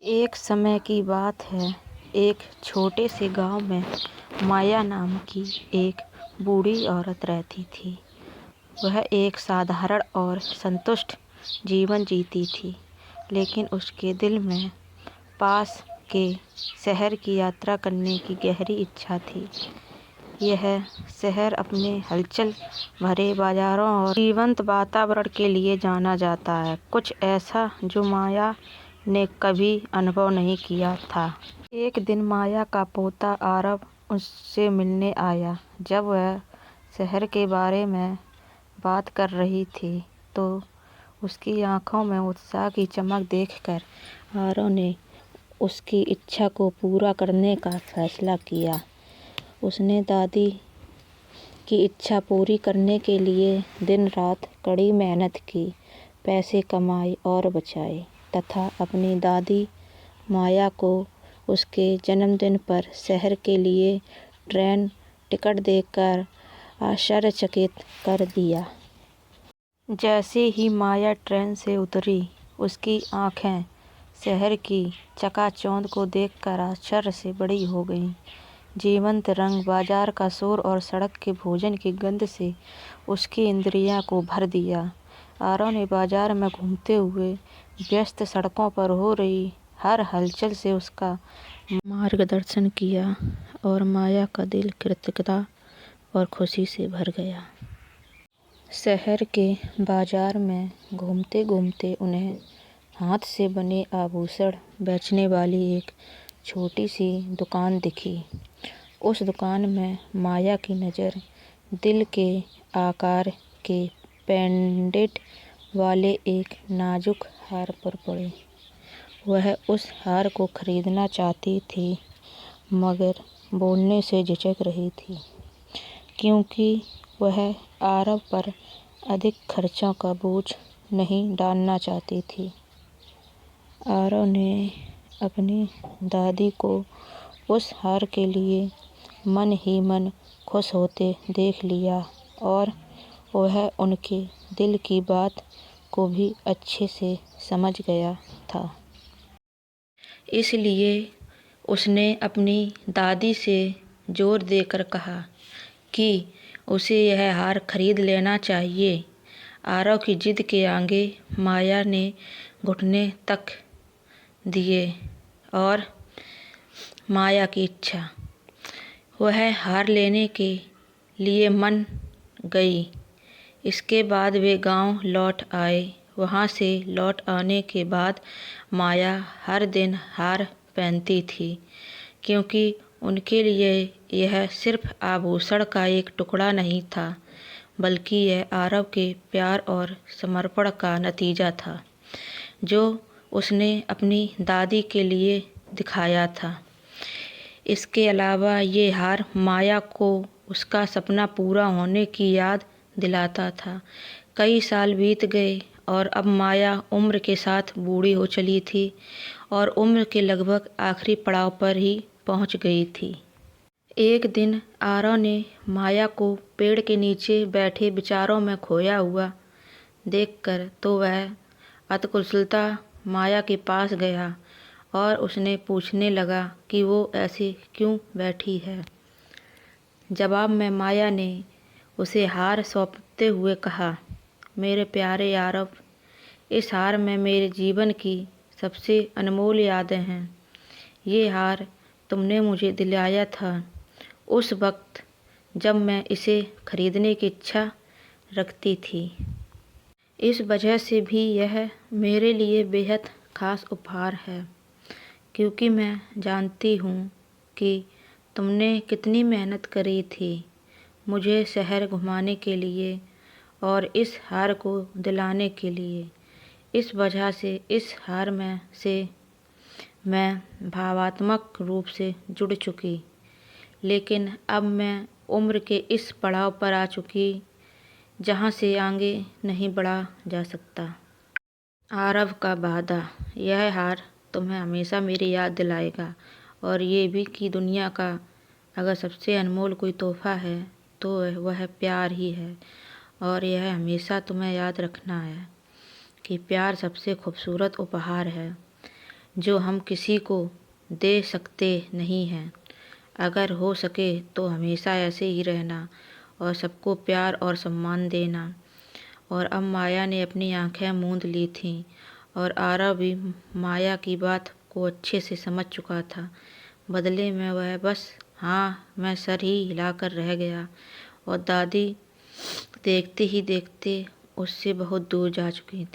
एक समय की बात है। एक छोटे से गांव में माया नाम की एक बूढ़ी औरत रहती थी। वह एक साधारण और संतुष्ट जीवन जीती थी, लेकिन उसके दिल में पास के शहर की यात्रा करने की गहरी इच्छा थी। यह शहर अपने हलचल भरे बाजारों और जीवंत वातावरण के लिए जाना जाता है, कुछ ऐसा जो माया ने कभी अनुभव नहीं किया था। एक दिन माया का पोता आरव उससे मिलने आया। जब वह शहर के बारे में बात कर रही थी तो उसकी आंखों में उत्साह की चमक देखकर आरव ने उसकी इच्छा को पूरा करने का फैसला किया। उसने दादी की इच्छा पूरी करने के लिए दिन रात कड़ी मेहनत की, पैसे कमाए और बचाए तथा अपनी दादी माया को उसके जन्मदिन पर शहर के लिए ट्रेन टिकट देकर आश्चर्यचकित कर दिया। जैसे ही माया ट्रेन से उतरी, उसकी आंखें शहर की चकाचौंध को देखकर आश्चर्य से बड़ी हो गईं। जीवंत रंग, बाजार का शोर और सड़क के भोजन की गंध से उसकी इंद्रियां को भर दिया। आरव ने बाजार में घूमते हुए व्यस्त सड़कों पर हो रही हर हलचल से उसका मार्गदर्शन किया और माया का दिल कृतज्ञता और खुशी से भर गया। शहर के बाजार में घूमते घूमते उन्हें हाथ से बने आभूषण बेचने वाली एक छोटी सी दुकान दिखी। उस दुकान में माया की नज़र दिल के आकार के पेंडेंट वाले एक नाजुक हार पर पड़ी। वह उस हार को खरीदना चाहती थी, मगर बोलने से झिझक रही थी, क्योंकि वह आरव पर अधिक खर्चों का बोझ नहीं डालना चाहती थी। आरव ने अपनी दादी को उस हार के लिए मन ही मन खुश होते देख लिया और वह उनके दिल की बात को भी अच्छे से समझ गया था। इसलिए उसने अपनी दादी से जोर देकर कहा कि उसे यह हार खरीद लेना चाहिए। आरव की जिद के आगे माया ने घुटने तक दिए और माया की इच्छा वह हार लेने के लिए मान गई। इसके बाद वे गांव लौट आए। वहां से लौट आने के बाद माया हर दिन हार पहनती थी, क्योंकि उनके लिए यह सिर्फ आभूषण का एक टुकड़ा नहीं था, बल्कि यह आरव के प्यार और समर्पण का नतीजा था, जो उसने अपनी दादी के लिए दिखाया था। इसके अलावा ये हार माया को उसका सपना पूरा होने की याद दिलाता था। कई साल बीत गए और अब माया उम्र के साथ बूढ़ी हो चली थी और उम्र के लगभग आखिरी पड़ाव पर ही पहुंच गई थी। एक दिन आरव ने माया को पेड़ के नीचे बैठे विचारों में खोया हुआ देखकर तो वह अतिकुशलता माया के पास गया और उसने पूछने लगा कि वो ऐसे क्यों बैठी है। जवाब में माया ने उसे हार सौंपते हुए कहा, मेरे प्यारे आरव, इस हार में मेरे जीवन की सबसे अनमोल यादें हैं। ये हार तुमने मुझे दिलाया था उस वक्त जब मैं इसे खरीदने की इच्छा रखती थी। इस वजह से भी यह मेरे लिए बेहद खास उपहार है, क्योंकि मैं जानती हूँ कि तुमने कितनी मेहनत करी थी मुझे शहर घुमाने के लिए और इस हार को दिलाने के लिए। इस वजह से इस हार में से मैं भावात्मक रूप से जुड़ चुकी, लेकिन अब मैं उम्र के इस पड़ाव पर आ चुकी जहाँ से आगे नहीं बढ़ा जा सकता। आरव का वादा, यह हार तुम्हें हमेशा मेरी याद दिलाएगा और ये भी कि दुनिया का अगर सबसे अनमोल कोई तोहफा है तो वह प्यार ही है। और यह हमेशा तुम्हें याद रखना है कि प्यार सबसे खूबसूरत उपहार है। जो हम किसी को दे सकते नहीं हैं। अगर हो सके तो हमेशा ऐसे ही रहना और सबको प्यार और सम्मान देना। और अब माया ने अपनी आंखें मूंद ली थीं और आरव भी माया की बात को अच्छे से समझ चुका था। बदले में वह बस हाँ मैं सर ही हिलाकर रह गया और दादी देखते ही देखते उससे बहुत दूर जा चुकी थी।